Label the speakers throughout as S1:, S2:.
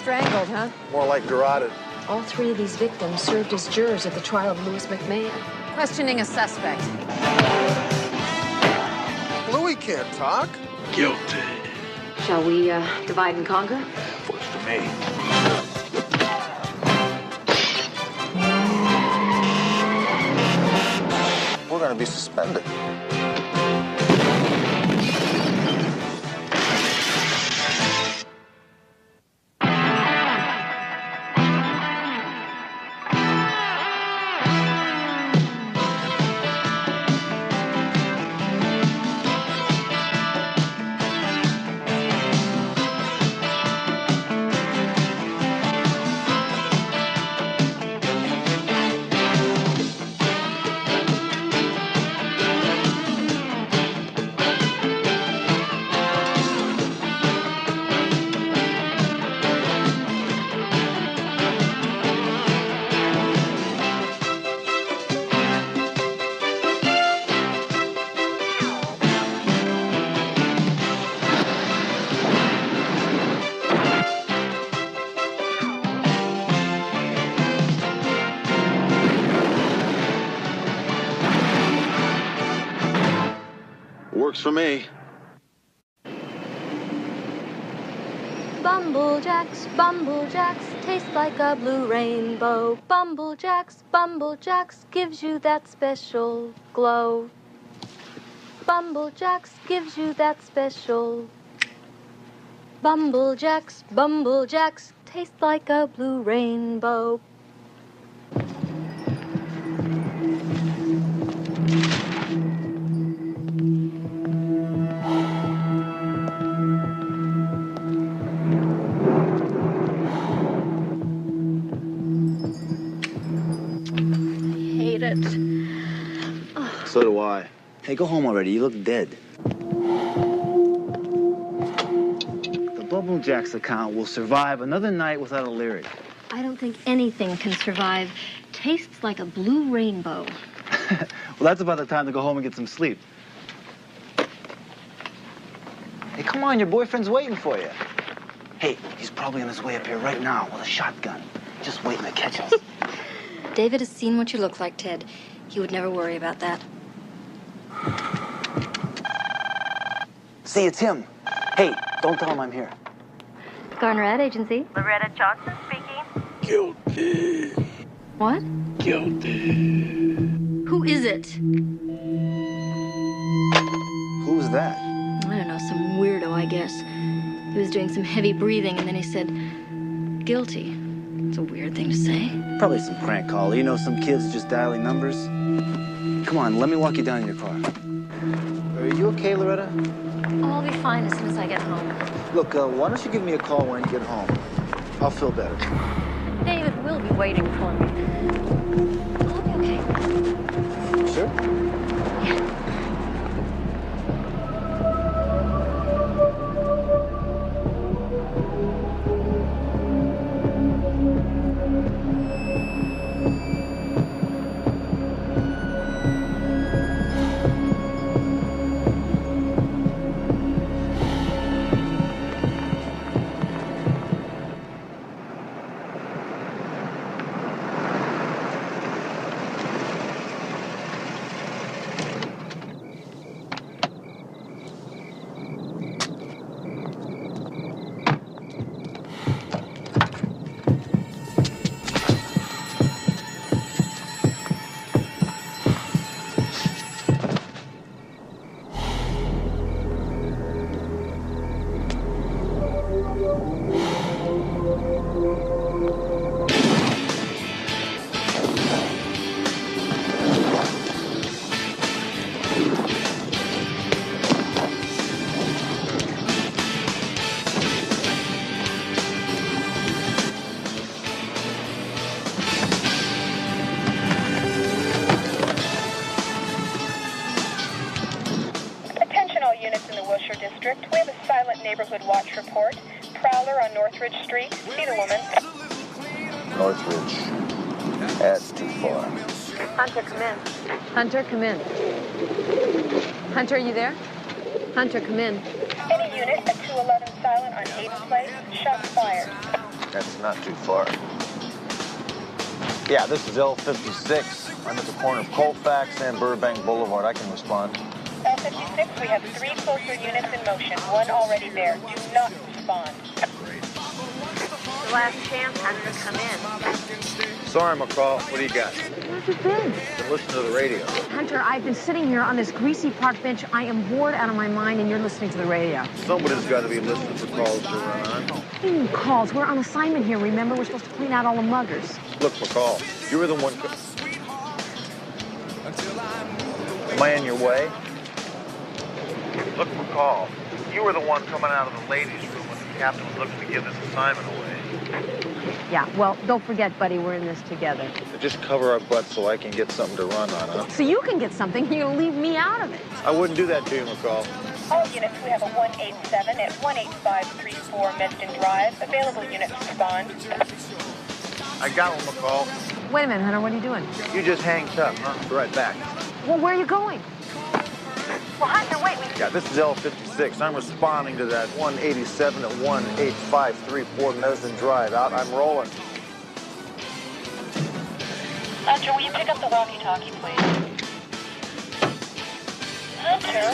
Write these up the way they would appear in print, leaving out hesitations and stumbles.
S1: strangled, huh?
S2: More like garroted.
S1: All three of these victims served as jurors at the trial of Louis McMahon. Questioning a suspect.
S2: Louis can't talk.
S3: Guilty.
S1: Shall we, divide and conquer?
S3: Looks to me.
S2: We're gonna be suspended.
S3: Works for me.
S4: Bumblejacks, Bumblejacks, taste like a blue rainbow. Bumblejacks, Bumblejacks, gives you that special glow. Bumblejacks gives you that special. Bumblejacks, Bumblejacks, taste like a blue rainbow.
S5: So do I. Hey, go home already. You look dead. The Bumblejacks account will survive another night without a lyric.
S4: I don't think anything can survive. Tastes like a blue rainbow.
S5: Well, that's about the time to go home and get some sleep. Hey, come on. Your boyfriend's waiting for you. Hey, he's probably on his way up here right now with a shotgun. Just waiting to catch us.
S4: David has seen what you look like, Ted. He would never worry about that.
S5: See, it's him. Hey, don't tell him I'm here.
S4: Garner Ad Agency.
S6: Loretta Johnson speaking.
S3: Guilty.
S4: What?
S3: Guilty.
S4: Who is it?
S5: Who's that?
S4: I don't know, some weirdo, I guess. He was doing some heavy breathing, and then he said, guilty. It's a weird thing to say.
S5: Probably some crank caller. You know, some kids just dialing numbers. Come on, let me walk you down in your car. Are you okay, Loretta?
S4: Oh, I'll be fine as soon as I get home.
S5: Look, why don't you give me a call when you get home? I'll feel better.
S4: David will be waiting for me. I'll be okay.
S5: Sure?
S6: District. We have a silent neighborhood watch report. Prowler on Northridge Street. See the woman.
S2: Northridge. That's too far.
S6: Hunter, come in.
S1: Hunter, come in. Hunter, are you there? Hunter, come in.
S6: Any unit at 211 silent on Hayden Place. Shots fired.
S2: That's not too far. Yeah, this is L56. I'm at the corner of Colfax and Burbank Boulevard. I can respond.
S6: L56, we have 3 closer units in motion. 1 already there. Do not respond.
S1: The last chance, Hunter, come in.
S2: Sorry, McCall. What do you got?
S1: Where have you been?
S2: Been listening to the radio.
S1: Hunter, I've been sitting here on this greasy park bench. I am bored out of my mind, and you're listening to the radio.
S2: Somebody's got to be listening for calls to run on.
S1: What do you mean calls? We're on assignment here, remember? We're supposed to clean out all the muggers.
S2: Look, McCall, you were the one... Am I in your way? Look, McCall, you were the one coming out of the ladies' room when the captain was looking to give this assignment away.
S1: Yeah, well, don't forget, buddy, we're in this together.
S2: Just cover our butts so I can get something to run on, huh?
S1: So you can get something, you'll leave me out of it.
S2: I wouldn't do that to you, McCall.
S6: All units, we have a 187 at 18534 Meston Drive. Available units respond.
S2: I got one, McCall.
S1: Wait a minute, Hunter, what are you doing?
S2: You just hang tough, huh? Be right back.
S1: Well, where are you going? Well, Hunter, wait,
S2: Yeah, this is L56. I'm responding to that 187 at 18534 Mesden Drive. Out, I'm rolling.
S6: Hunter, will you pick up the walkie-talkie, please? Hunter,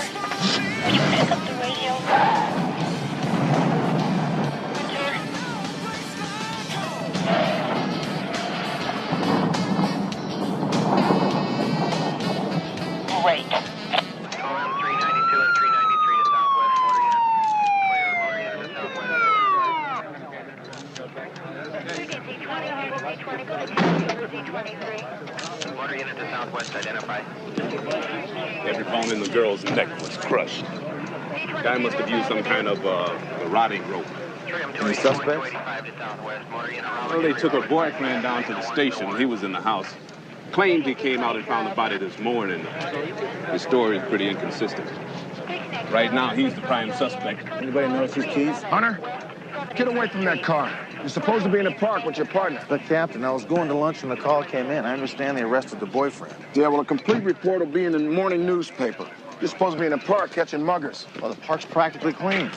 S6: will you pick up the radio? Hunter? Great.
S7: Motor unit to southwest, identify.
S3: Every bone in the girl's neck was crushed. Guy must have used some kind of rotting rope.
S2: Any suspects?
S3: Well, they took her boyfriend down to the station. He was in the house. Claimed he came out and found the body this morning. His story is pretty inconsistent. Right now, he's the prime suspect.
S2: Anybody notice his keys?
S8: Hunter, get away from that car. You're supposed to be in the park with your partner.
S2: But, Captain, I was going to lunch when the call came in. I understand they arrested the boyfriend.
S8: Yeah, well, a complete report will be in the morning newspaper. You're supposed to be in the park catching muggers.
S2: Well, the park's practically clean.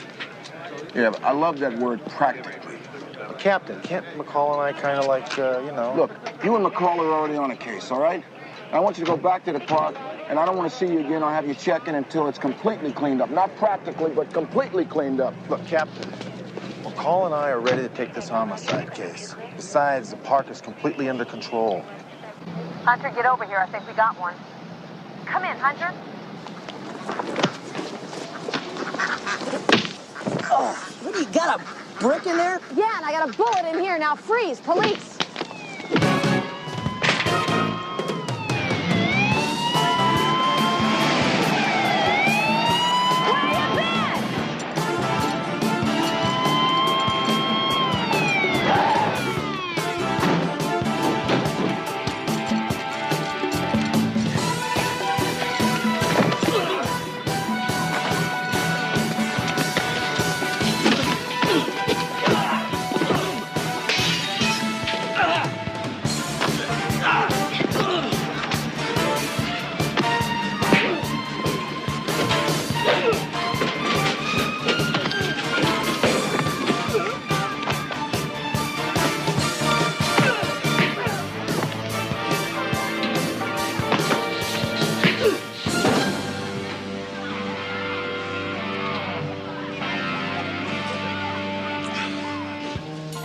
S8: Yeah, but I love that word, practically.
S2: But, Captain, can't McCall and I kind of like, you know...
S8: Look, you and McCall are already on a case, all right? I want you to go back to the park, and I don't want to see you again or have you check in until it's completely cleaned up. Not practically, but completely cleaned up.
S2: Look, Captain, McCall and I are ready to take this homicide case. Besides, the park is completely under control.
S1: Hunter, get over here. I think we got one. Come in, Hunter.
S9: Oh, what do you got, a brick in there?
S1: Yeah, and I got a bullet in here. Now freeze, police.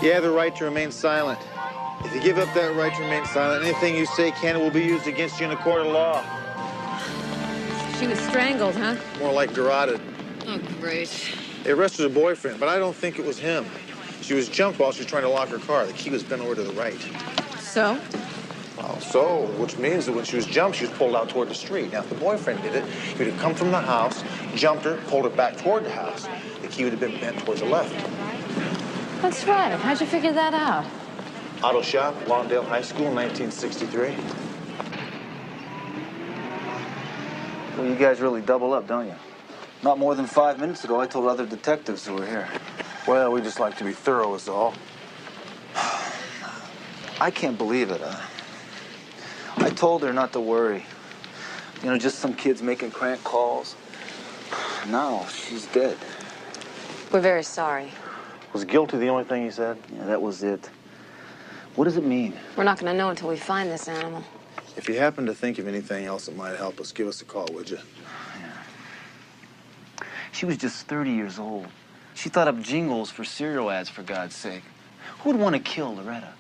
S2: You have the right to remain silent. If you give up that right to remain silent, anything you say can and will be used against you in a court of law.
S1: She was strangled, huh?
S2: More like garroted.
S1: Oh, great.
S2: They arrested her boyfriend, but I don't think it was him. She was jumped while she was trying to lock her car. The key was bent over to the right.
S1: So?
S2: Well, so, which means that when she was jumped, she was pulled out toward the street. Now, if the boyfriend did it, he would have come from the house, jumped her, pulled her back toward the house. The key would have been bent towards the left.
S1: That's right. How'd you figure that out?
S2: Auto shop, Lawndale High School, 1963.
S5: Well, you guys really double up, don't you? Not more than 5 minutes ago, I told other detectives who were here.
S2: Well, we just like to be thorough is all.
S5: I can't believe it. I told her not to worry. You know, just some kids making crank calls. Now, she's dead.
S1: We're very sorry.
S2: Was guilty the only thing he said?
S5: Yeah, that was it. What does it mean?
S1: We're not gonna know until we find this animal.
S2: If you happen to think of anything else that might help us, give us a call, would you?
S5: Yeah. She was just 30 years old. She thought up jingles for cereal ads, for God's sake. Who would want to kill Loretta?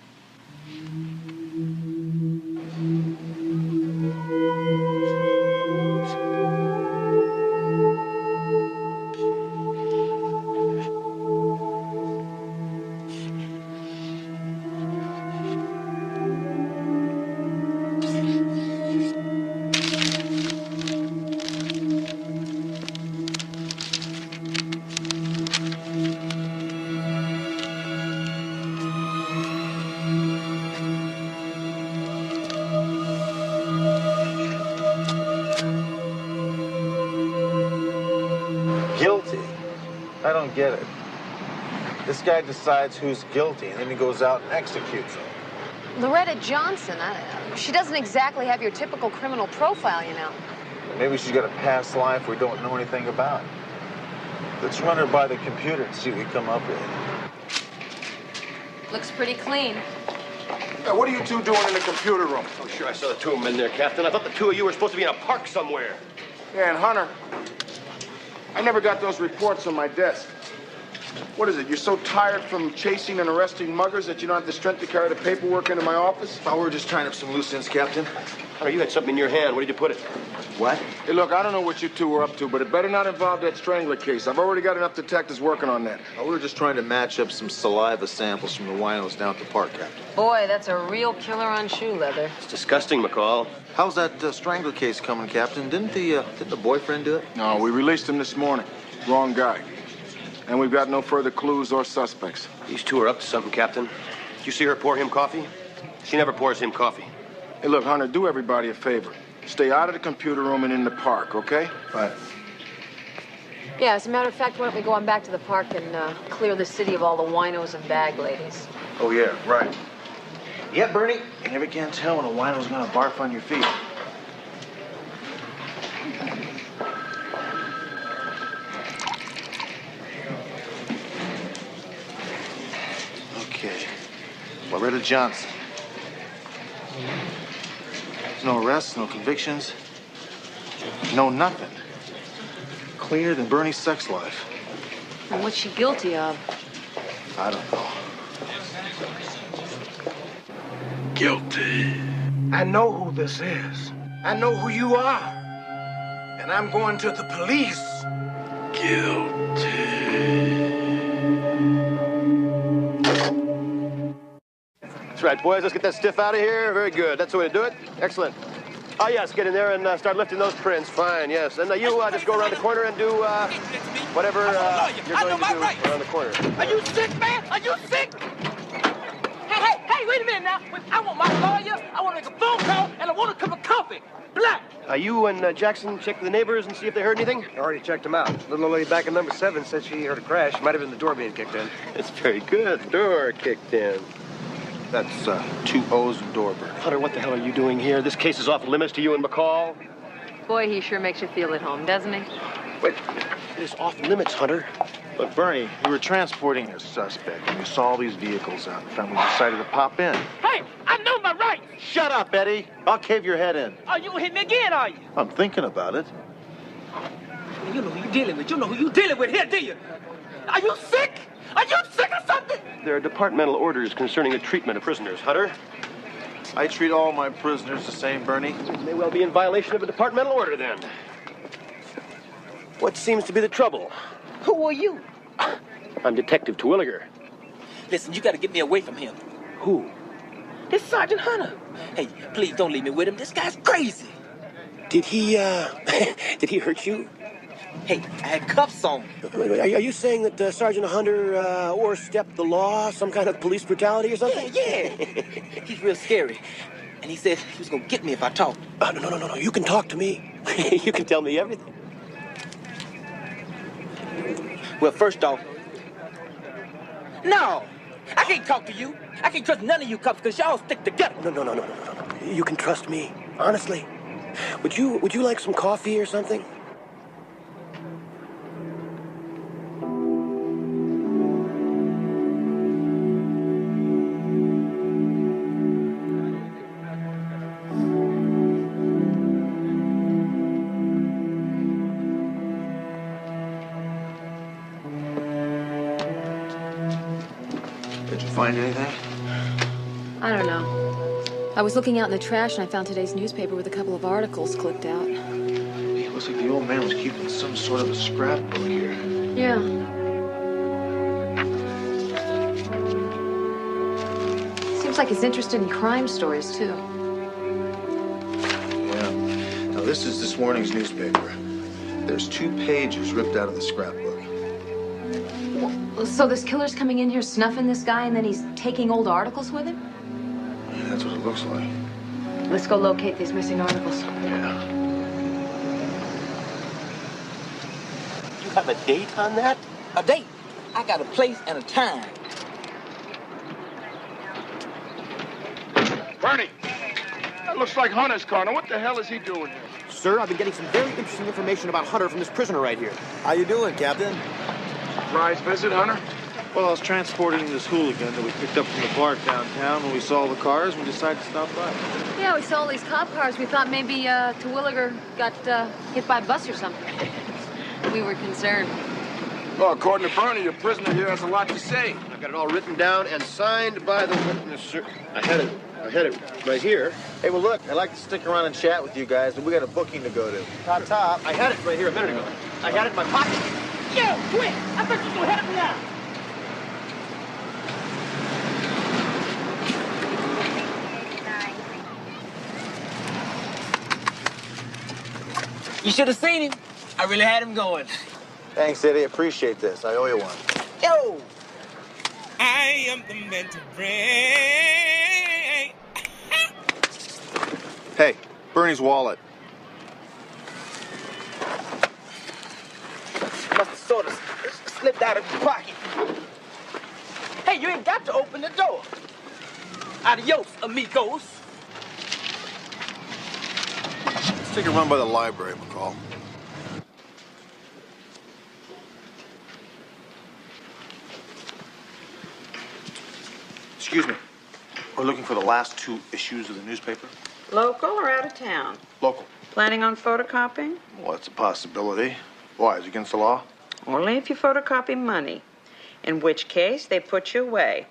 S2: Guilty? I don't get it. This guy decides who's guilty, and then he goes out and executes them.
S1: Loretta Johnson, she doesn't exactly have your typical criminal profile, you know.
S2: Maybe she's got a past life we don't know anything about. Let's run her by the computer and see what we come up with.
S1: Looks pretty clean.
S8: Hey, what are you two doing in the computer room?
S7: Oh, sure, I saw the two of them in there, Captain. I thought the two of you were supposed to be in a park somewhere.
S8: Yeah, and Hunter, I never got those reports on my desk. What is it? You're so tired from chasing and arresting muggers that you don't have the strength to carry the paperwork into my office?
S2: Oh, we're just tying up some loose ends, Captain.
S7: Hunter, you had something in your hand. Where did you put it?
S2: What?
S8: Hey, look, I don't know what you two were up to, but it better not involve that strangler case. I've already got enough detectives working on that.
S2: Oh, we were just trying to match up some saliva samples from the winos down at the park, Captain.
S1: Boy, that's a real killer on shoe leather.
S7: It's disgusting, McCall.
S2: How's that strangler case coming, Captain? Didn't the boyfriend do it?
S8: No, we released him this morning. Wrong guy. And we've got no further clues or suspects.
S7: These two are up to something, Captain. Did you see her pour him coffee? She never pours him coffee.
S8: Hey, look, Hunter, do everybody a favor. Stay out of the computer room and in the park, okay?
S2: Right.
S1: Yeah, as a matter of fact, why don't we go on back to the park and clear the city of all the winos and bag ladies?
S2: Oh, yeah, right. Yeah, Bernie, you never can tell when a wino's gonna barf on your feet. Okay. Loretta Johnson. No arrests, no convictions, no nothing. Cleaner than Bernie's sex life.
S1: And what's she guilty of?
S2: I don't know.
S10: Guilty. I know who this is. I know who you are. And I'm going to the police. Guilty.
S7: That's right, boys. Let's get that stiff out of here. Very good. That's the way to do it. Excellent. Oh, yes, get in there and start lifting those prints. Fine, yes. And you just go around the corner and do whatever you're going to do around the corner.
S9: Are you sick, man? Are you sick? Hey, wait a minute now. I want my lawyer, I want to make a phone call, and I want a cup of coffee. Black.
S7: You and Jackson check with the neighbors and see if they heard anything?
S11: I already checked them out. Little old lady back in number 7 said she heard a crash. Might have been the door being kicked in.
S7: It's very good. Door kicked in.
S2: That's 2 O's and door, Bernie.
S7: Hunter, what the hell are you doing here? This case is off limits to you and McCall.
S1: Boy, he sure makes you feel at home, doesn't he?
S7: Wait, it is off limits, Hunter.
S2: But Bernie, we were transporting a suspect, and we saw all these vehicles out in front. We decided to pop in.
S9: Hey, I know my rights.
S2: Shut up, Eddie. I'll cave your head in.
S9: Oh, you gonna hit me again, are you?
S2: I'm thinking about it.
S9: You know who you dealing with. You know who you dealing with here, do you? Are you sick? Are you sick or something?
S7: There are departmental orders concerning the treatment of prisoners, Hunter.
S2: I treat all my prisoners the same, Bernie.
S7: You may well be in violation of a departmental order, then. What seems to be the trouble?
S9: Who are you?
S7: I'm Detective Terwilliger.
S9: Listen, you gotta get me away from him.
S7: Who?
S9: This Sergeant Hunter. Hey, please don't leave me with him. This guy's crazy.
S7: Did he, did he hurt you?
S9: Hey, I had cuffs on.
S7: Wait, are you saying that Sergeant Hunter overstepped the law? Some kind of police brutality or something?
S9: Yeah. He's real scary. And he said he was gonna get me if I talked.
S7: No. You can talk to me. You can tell me everything.
S9: Well, first off, no, I can't talk to you. I can't trust none of you cops because y'all stick together.
S7: No. You can trust me, honestly. Would you like some coffee or something?
S2: Did you find anything?
S1: I don't know. I was looking out in the trash and I found today's newspaper with a couple of articles clipped out.
S2: It looks like the old man was keeping some sort of a scrapbook here.
S1: Yeah. Seems like he's interested in crime stories, too.
S2: Yeah. Now, this is this morning's newspaper. There's 2 pages ripped out of the scrapbook.
S1: So this killer's coming in here snuffing this guy and then he's taking old articles with him?
S2: Yeah, that's what it looks like.
S1: Let's go locate these missing articles.
S2: Yeah.
S9: You have a date on that? A date? I got a place and a time.
S8: Bernie, that looks like Hunter's car. Now, what the hell is he doing here?
S7: Sir, I've been getting some very interesting information about Hunter from this prisoner right here. How you doing, Captain?
S8: Surprise visit, Hunter?
S2: Well, I was transporting this hooligan that we picked up from the park downtown. When we saw the cars, we decided to stop by.
S1: Yeah, we saw all these cop cars. We thought maybe Terwilliger got hit by a bus or something. We were concerned.
S8: Well, according to Bernie, your prisoner here has a lot to say.
S7: I've got it all written down and signed by the witness, sir. I had it right here.
S2: Hey, well, look, I'd like to stick around and chat with you guys, but we got a booking to go to.
S7: Top. I had it right here a minute ago. I had it in my pocket.
S9: Yo, quick! I thought you was gonna help me out. You should have seen him. I really had him going.
S2: Thanks, Eddie. Appreciate this. I owe you one.
S9: Yo!
S12: I am the man to bring.
S2: Hey, Bernie's wallet.
S9: Must have sort of slipped out of your pocket. Hey, you ain't got to open the door. Adios, amigos.
S2: Let's take a run by the library, McCall. Excuse me. We're looking for the last 2 issues of the newspaper.
S13: Local or out of town?
S2: Local.
S13: Planning on photocopying?
S2: Well, it's a possibility. Why? Is it against the law?
S13: Only if you photocopy money, in which case they put you away.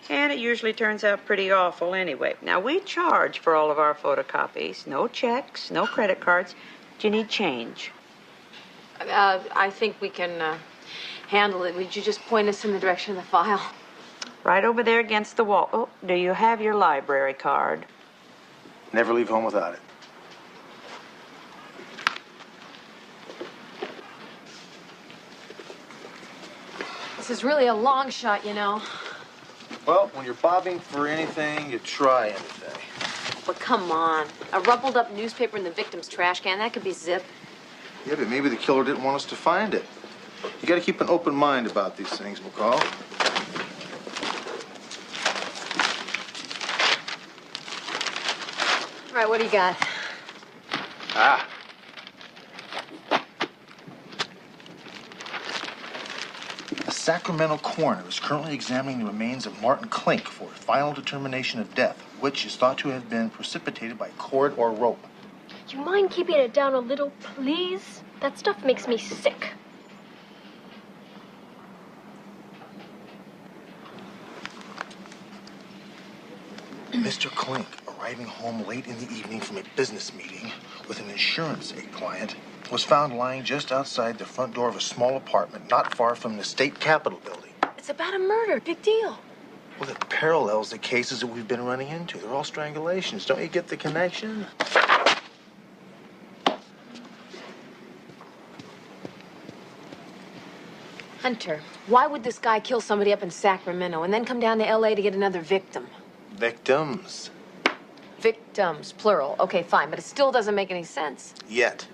S13: And it usually turns out pretty awful anyway. Now, we charge for all of our photocopies. No checks, no credit cards. Do you need change?
S1: I think we can handle it. Would you just point us in the direction of the file?
S13: Right over there against the wall. Oh, do you have your library card?
S2: Never leave home without it.
S1: This is really a long shot, you know.
S2: Well, when you're bobbing for anything, you try anything.
S1: But come on. A rumpled up newspaper in the victim's trash can, that could be zip.
S2: Yeah, but maybe the killer didn't want us to find it. You gotta keep an open mind about these things, McCall.
S1: All right, what do you got?
S2: Ah. A Sacramento coroner is currently examining the remains of Martin Klink for final determination of death, which is thought to have been precipitated by cord or rope.
S14: You mind keeping it down a little, please? That stuff makes me sick.
S2: Mr. Klink, arriving home late in the evening from a business meeting with an insurance aid client, was found lying just outside the front door of a small apartment not far from the state capitol building.
S1: It's about a murder. Big deal.
S2: Well, it parallels the cases that we've been running into. They're all strangulations. Don't you get the connection?
S1: Hunter, why would this guy kill somebody up in Sacramento and then come down to L.A. to get another victim?
S2: Victims.
S1: Victims, plural. Okay, fine, but it still doesn't make any sense.
S2: Yet.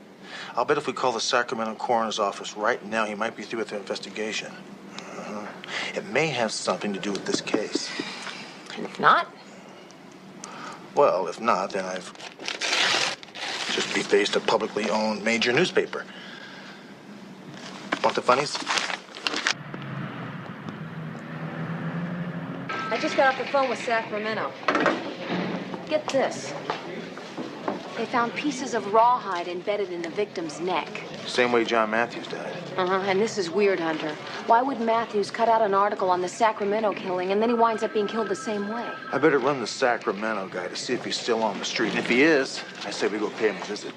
S2: I'll bet if we call the Sacramento coroner's office right now, he might be through with their investigation. It may have something to do with this case.
S1: And if not?
S2: Well, if not, then I've just defaced a publicly owned major newspaper. Want the funnies?
S1: I just got off the phone with Sacramento. Get this. They found pieces of rawhide embedded in the victim's neck.
S2: Same way John Matthews died.
S1: And this is weird, Hunter. Why would Matthews cut out an article on the Sacramento killing and then he winds up being killed the same way?
S2: I better run the Sacramento guy to see if he's still on the street. And if he is, I say we go pay him a visit.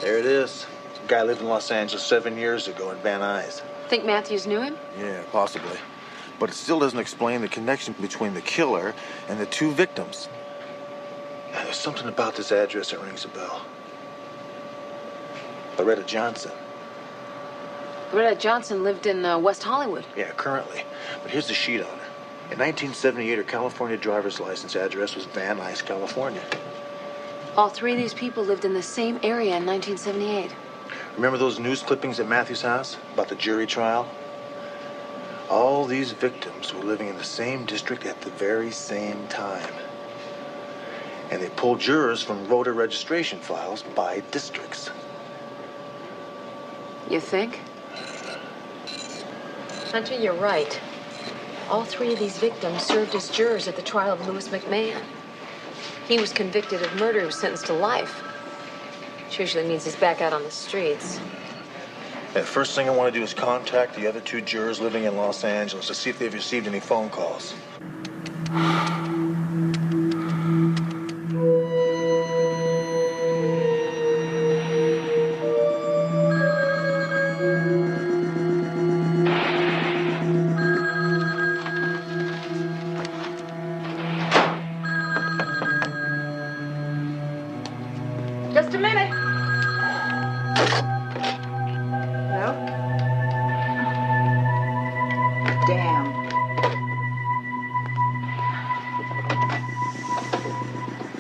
S2: There it is. The guy lived in Los Angeles 7 years ago in Van Nuys.
S1: Think Matthews knew him?
S2: Yeah, possibly. But it still doesn't explain the connection between the killer and the two victims. Now, there's something about this address that rings a bell. Loretta Johnson.
S1: Loretta Johnson lived in West Hollywood.
S2: Yeah, currently. But here's the sheet on her. In 1978, her California driver's license address was Van Nuys, California.
S1: All three of these people lived in the same area in 1978.
S2: Remember those news clippings at Matthews' house about the jury trial? All these victims were living in the same district at the very same time. And they pulled jurors from voter registration files by districts.
S1: You think? Hunter, you're right. All three of these victims served as jurors at the trial of Louis McMahon. He was convicted of murder, was sentenced to life. Which usually means he's back out on the streets.
S2: The first thing I want to do is contact the other two jurors living in Los Angeles to see if they've received any phone calls.
S13: Just a minute. Hello? Damn.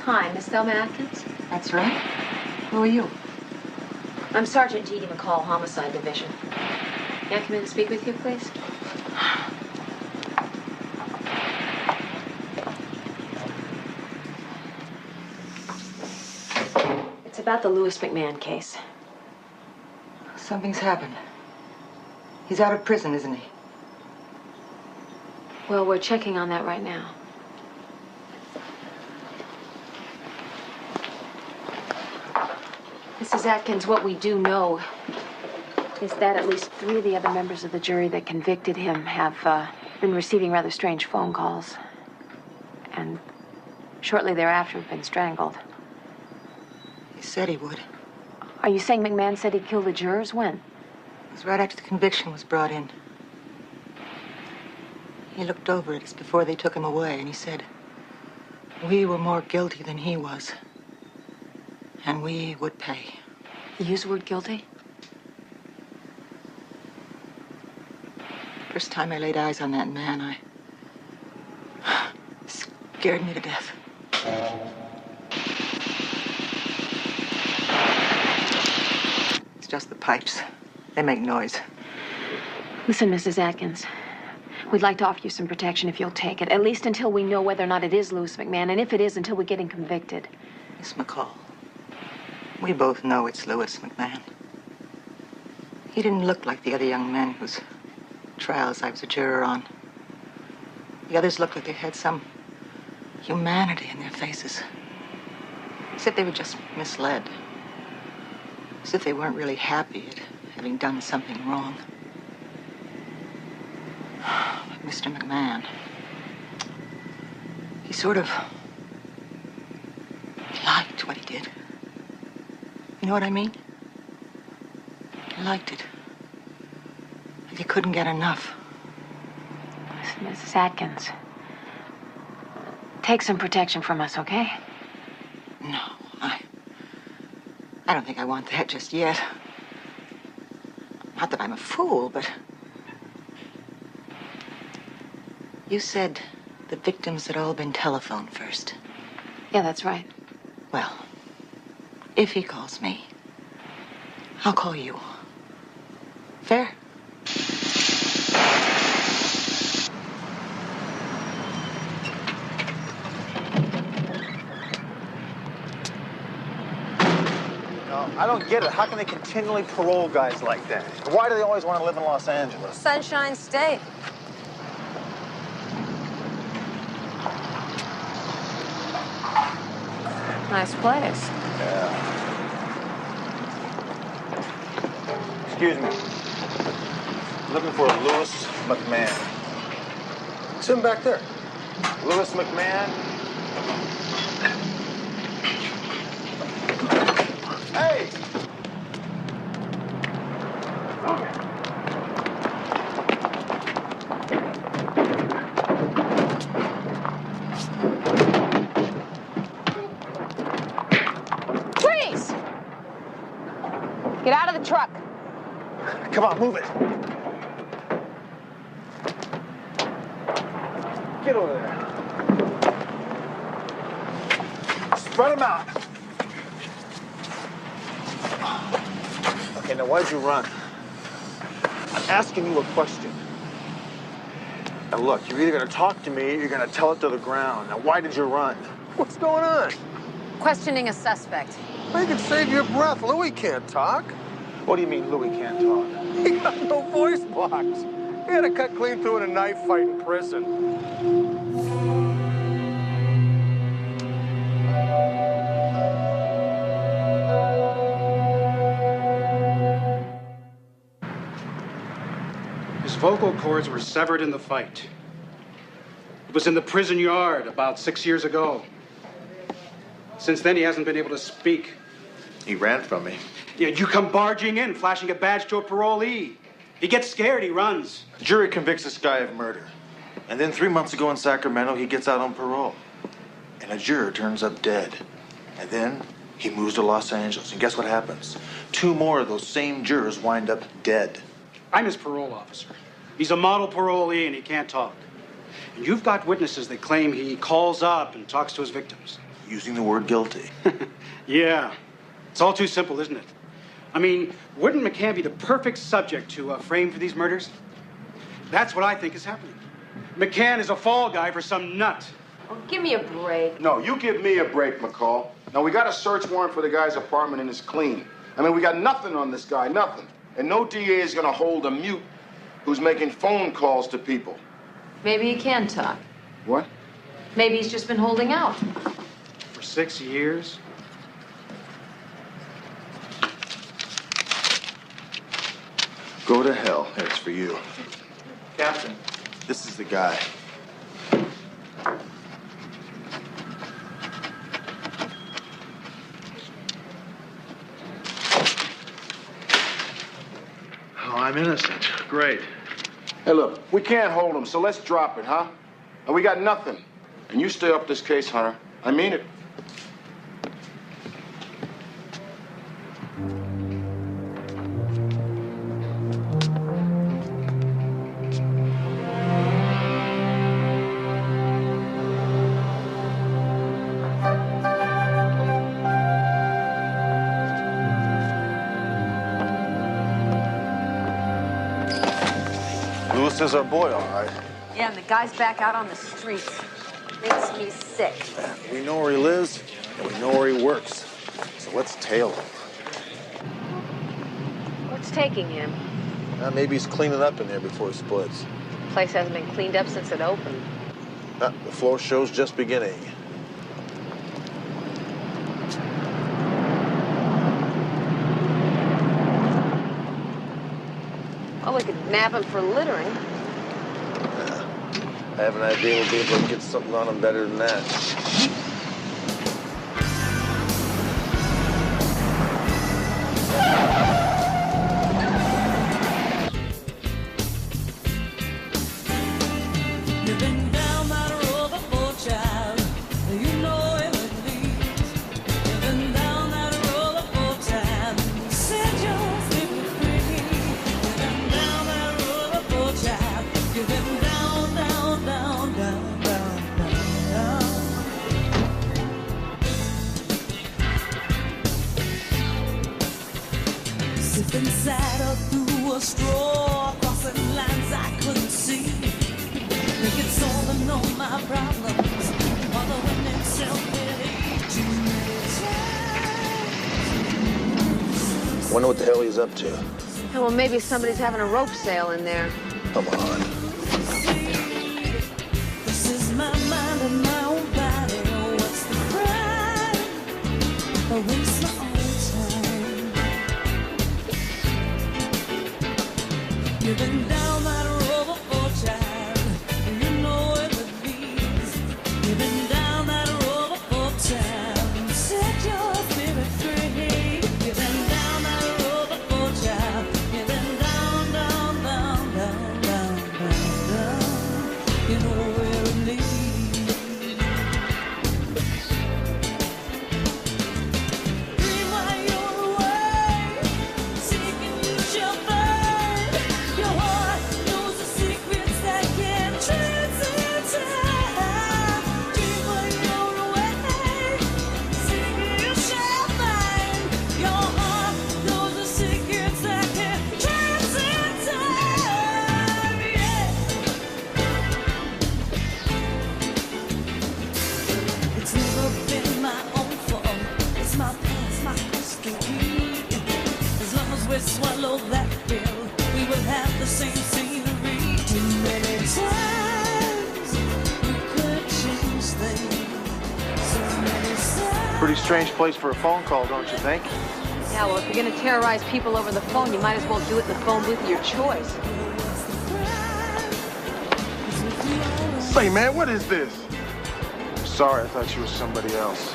S1: Hi, Miss Thelma Atkins?
S13: That's right. Who are you?
S1: I'm Sergeant T.D. McCall, Homicide Division. May I come in and speak with you, please? It's about the Louis McMahon case.
S15: Something's happened. He's out of prison, isn't he?
S1: Well, we're checking on that right now. Mrs. Atkins, what we do know is that at least 3 of the other members of the jury that convicted him have been receiving rather strange phone calls. And shortly thereafter have been strangled.
S15: He said he would.
S1: Are you saying McMahon said he'd kill the jurors? When?
S15: It was right after the conviction was brought in. He looked over at us before they took him away, and he said, we were more guilty than he was. And we would pay.
S1: You use the word guilty?
S15: First time I laid eyes on that man, scared me to death. It's just the pipes. They make noise.
S1: Listen, Mrs. Atkins. We'd like to offer you some protection if you'll take it, at least until we know whether or not it is Louis McMahon, and if it is, until we get him convicted.
S15: Miss McCall, we both know it's Louis McMahon. He didn't look like the other young men whose trials I was a juror on. The others looked like they had some humanity in their faces. As if they were just misled. As if they weren't really happy at having done something wrong. But Mr. McMahon, he sort of liked what he did. You know what I mean? He liked it. Like he couldn't get enough.
S1: Listen, Mrs. Atkins. Take some protection from us, okay?
S15: No, I don't think I want that just yet. Not that I'm a fool, but... You said the victims had all been telephoned first.
S1: Yeah, that's right.
S15: Well, if he calls me, I'll call you. Fair?
S2: No, I don't get it. How can they continually parole guys like that? Why do they always want to live in Los Angeles?
S1: Sunshine State. Nice place.
S2: Yeah. Excuse me. Looking for a Louis McMahon. It's him back there. Louis McMahon. Hey!
S1: Freeze! Get out of the truck.
S2: Come on, move it. Get over there. Spread them out. Okay, now why'd you run? I'm asking you a question. Now look, you're either gonna talk to me or you're gonna tell it to the ground. Now why did you run? What's going on?
S1: Questioning a suspect.
S10: Well, you can save your breath. Louis can't talk.
S2: What do you mean Louis can't talk?
S10: He got no voice box. He had to cut clean through in a knife fight in prison.
S16: His vocal cords were severed in the fight. It was in the prison yard about 6 years ago. Since then, he hasn't been able to speak.
S2: He ran from me.
S16: Yeah, you come barging in, flashing a badge to a parolee. He gets scared, he runs.
S2: The jury convicts this guy of murder. And then 3 months ago in Sacramento, he gets out on parole. And a juror turns up dead. And then he moves to Los Angeles. And guess what happens? 2 more of those same jurors wind up dead.
S16: I'm his parole officer. He's a model parolee and he can't talk. And you've got witnesses that claim he calls up and talks to his victims.
S2: Using the word guilty.
S16: Yeah. It's all too simple, isn't it? I mean, wouldn't McCann be the perfect subject to frame for these murders? That's what I think is happening. McCann is a fall guy for some nut.
S1: Oh, give me a break.
S8: No, you give me a break, McCall. Now, we got a search warrant for the guy's apartment and it's clean. I mean, we got nothing on this guy, nothing. And no DA is gonna hold a mute who's making phone calls to people.
S1: Maybe he can talk.
S8: What?
S1: Maybe he's just been holding out.
S16: For 6 years?
S2: Go to hell. It's for you. Captain, this is the guy. Oh, I'm innocent. Great.
S8: Hey, look, we can't hold him, so let's drop it, huh? And we got nothing. And you stay up this case, Hunter. I mean it.
S2: Louis is our boy, all right.
S1: Yeah, and the guy's back out on the streets. Makes me sick.
S2: We know where he lives, and we know where he works. So let's tail him.
S1: What's taking him?
S2: Maybe he's cleaning up in there before he splits.
S1: The place hasn't been cleaned up since it opened.
S2: The floor show's just beginning.
S1: Oh, we could nab him for littering.
S2: I have an idea we'll be able to get something on him better than that.
S17: Sipping cider through a straw, crossing lines I couldn't see. Thinking solving all my problems, while the women self-pity too many times.
S2: Wonder what the hell he's up to.
S1: Oh, well, maybe somebody's having a rope sale in there.
S2: Come on.
S17: This is my mind and my own body. What's the crime? I waste my own time. You've been down that road before, child, and you know it with ease. You've been down that road before, child, set your spirit free. You've been down that road before, child. You've been down, down, down, down, down, down, down. You know where it leads. It's never been my own fault. It's my past, my history. As long as we swallow that pill, we will have the same scenery. Too many times we could change things. So many times.
S2: Pretty strange place for a phone call, don't you think?
S1: Yeah, well, if you're gonna terrorize people over the phone, you might as well do it in the phone booth of your choice.
S8: Say, man, what is this? Sorry, I thought you were somebody else.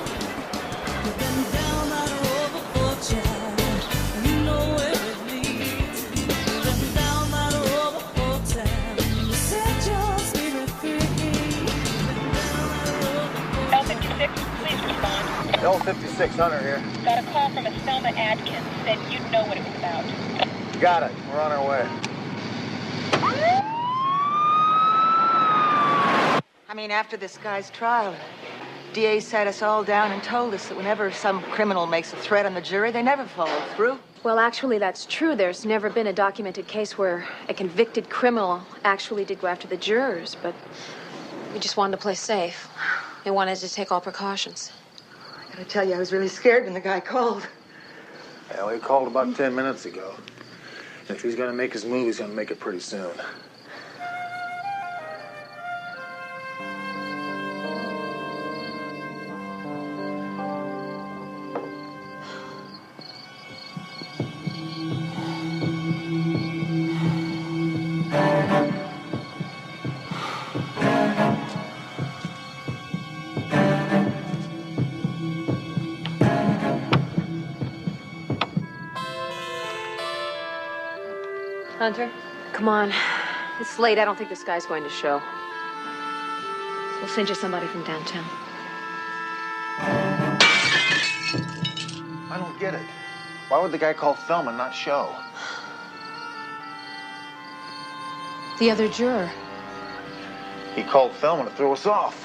S6: L56, please respond.
S2: L56, Hunter here.
S6: Got a call from a Selma Adkins. Said you'd know what it was about.
S2: Got it. We're on our way.
S15: I mean, after this guy's trial, DA sat us all down and told us that whenever some criminal makes a threat on the jury, they never follow through.
S1: Well, actually, that's true. There's never been a documented case where a convicted criminal actually did go after the jurors, but we just wanted to play safe. We wanted to take all precautions.
S15: I gotta tell you, I was really scared when the guy called.
S2: Well, he called about 10 minutes ago. If he's gonna make his move, he's gonna make it pretty soon.
S1: Hunter, come on. It's late. I don't think this guy's going to show. We'll send you somebody from downtown.
S2: I don't get it. Why would the guy call Thelma and not show?
S1: The other juror.
S2: He called Thelma to throw us off.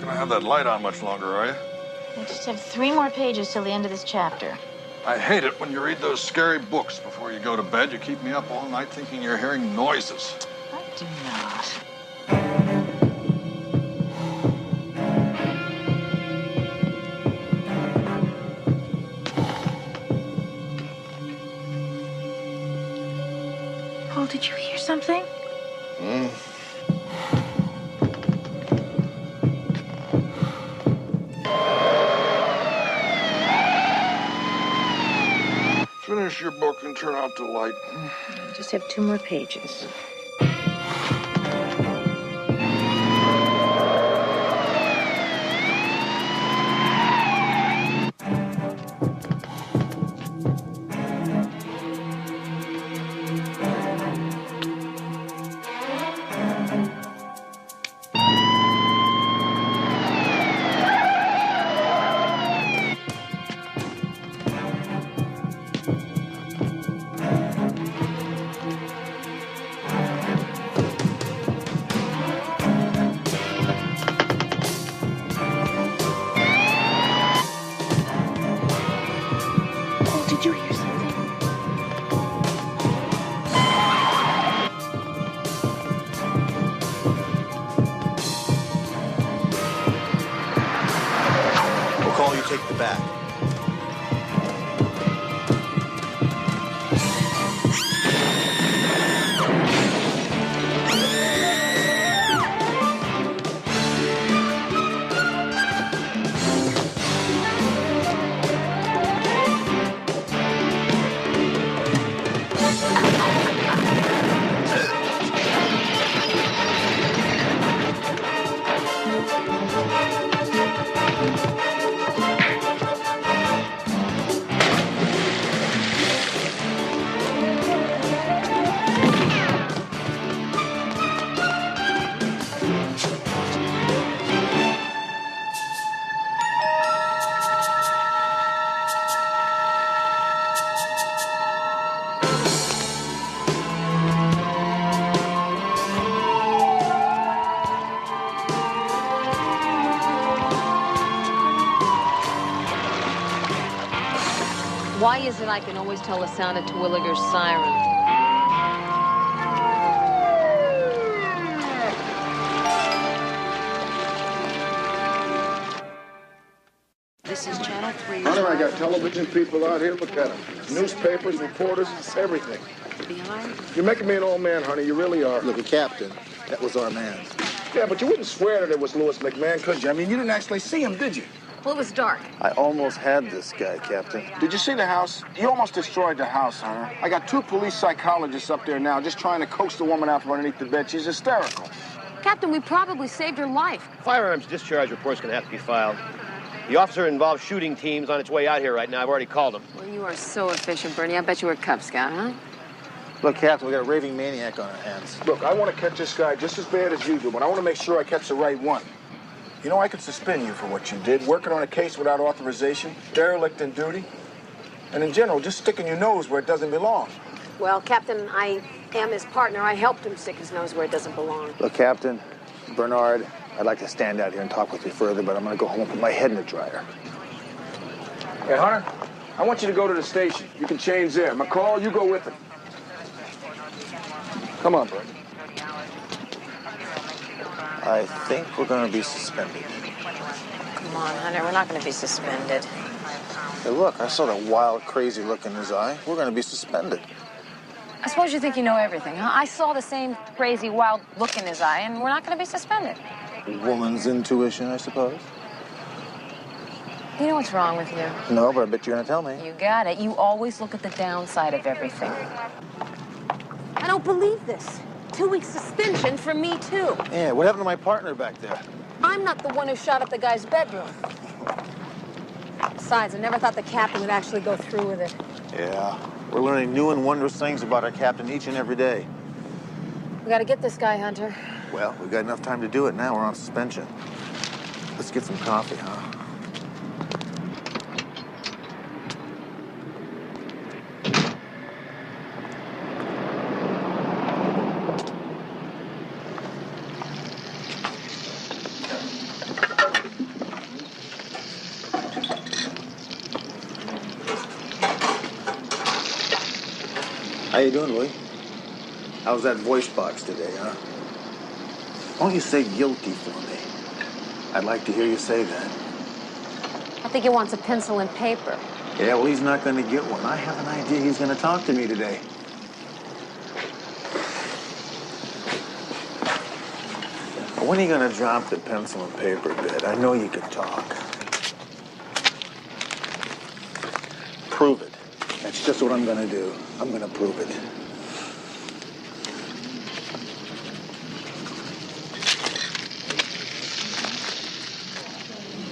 S18: Have that light on much longer, are you?
S19: We just have 3 more pages till the end of this chapter.
S18: I hate it when you read those scary books before you go to bed. You keep me up all night thinking you're hearing noises.
S19: I do not. Paul, did you hear something?
S18: Finish your book and turn out the light.
S19: I just have 2 more pages.
S1: Did you hear something?
S2: We'll call you, take the back.
S1: Why is it I can always tell the sound of Terwilliger's siren? This is Channel 3.
S8: Hunter, I got television people out here. Look at them. Newspapers, reporters, everything. You're making me an old man, honey. You really are.
S2: Look, Captain, that was our man.
S8: Yeah, but you wouldn't swear that it was Louis McMahon, could you? I mean, you didn't actually see him, did you?
S1: Well, it was dark.
S2: I almost had this guy, Captain.
S8: Did you see the house? You almost destroyed the house, Hunter. I got 2 police psychologists up there now just trying to coax the woman out from underneath the bed. She's hysterical.
S1: Captain, we probably saved her life.
S7: Firearms discharge report's going to have to be filed. The officer involved shooting team's on its way out here right now. I've already called him.
S1: Well, you are so efficient, Bernie. I bet you were a Cub Scout, huh?
S2: Look, Captain, we got a raving maniac on our hands.
S8: Look, I want to catch this guy just as bad as you do, but I want to make sure I catch the right one. You know, I could suspend you for what you did, working on a case without authorization, derelict in duty, and in general, just sticking your nose where it doesn't belong.
S1: Well, Captain, I am his partner. I helped him stick his nose where it doesn't belong.
S2: Look, Captain, Bernard, I'd like to stand out here and talk with you further, but I'm going to go home and put my head in the dryer.
S8: Hey, Hunter, I want you to go to the station. You can change there. McCall, you go with him. Come on, Bert.
S2: I think we're going to be suspended.
S1: Come on, Hunter. We're not going to be suspended.
S2: Hey, look, I saw that wild, crazy look in his eye. We're going to be suspended.
S1: I suppose you think you know everything, huh? I saw the same crazy, wild look in his eye, and we're not going to be suspended.
S2: Woman's intuition, I suppose.
S1: You know what's wrong with you?
S2: No, but I bet you're going to tell me.
S1: You got it. You always look at the downside of everything. I don't believe this. 2 weeks suspension for me, too.
S2: Yeah, what happened to my partner back there?
S1: I'm not the one who shot up the guy's bedroom. Besides, I never thought the captain would actually go through with it.
S2: Yeah, we're learning new and wondrous things about our captain each and every day.
S1: We gotta get this guy, Hunter.
S2: Well, we've got enough time to do it now. We're on suspension. Let's get some coffee, huh? How you doing, Willie? How's that voice box today, huh? Why don't you say guilty for me? I'd like to hear you say that.
S1: I think he wants a pencil and paper.
S2: Yeah, well, he's not going to get one. I have an idea he's going to talk to me today. When are you going to drop the pencil and paper bit? I know you can talk. Prove it. That's just what I'm going to do. I'm going to prove it.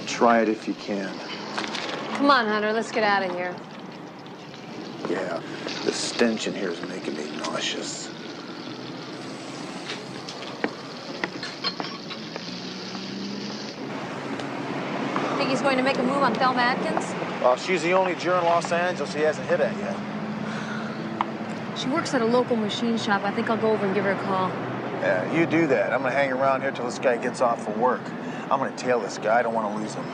S2: Try it if you can.
S1: Come on, Hunter, let's get out of here.
S2: Yeah, the stench in here is making me nauseous.
S1: Think he's going to make a move on Thelma Atkins?
S2: Well, she's the only juror in Los Angeles he hasn't hit at yet.
S1: She works at a local machine shop. I think I'll go over and give her a call.
S2: Yeah, you do that. I'm going to hang around here till this guy gets off for work. I'm going to tail this guy. I don't want to lose him.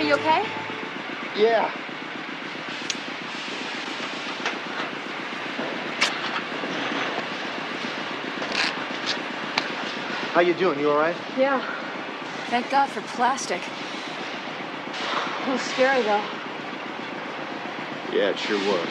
S1: Are you okay?
S2: Yeah.
S5: How you doing? You all right?
S1: Yeah. Thank God for plastic. It was scary, though.
S7: Yeah, it sure was.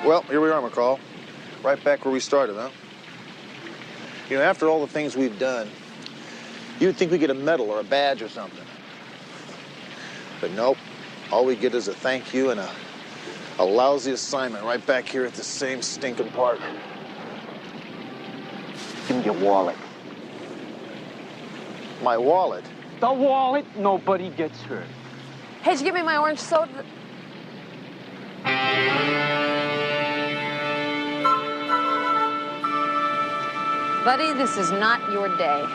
S2: Well, here we are, McCall. Right back where we started, huh? You know, after all the things we've done, you'd think we get a medal or a badge or something. But nope. All we get is a thank you and a lousy assignment right back here at the same stinking park.
S5: Give me your wallet.
S2: My wallet?
S5: The wallet, nobody gets hurt.
S1: Hey, did you give me my orange soda? Buddy, this is not your day.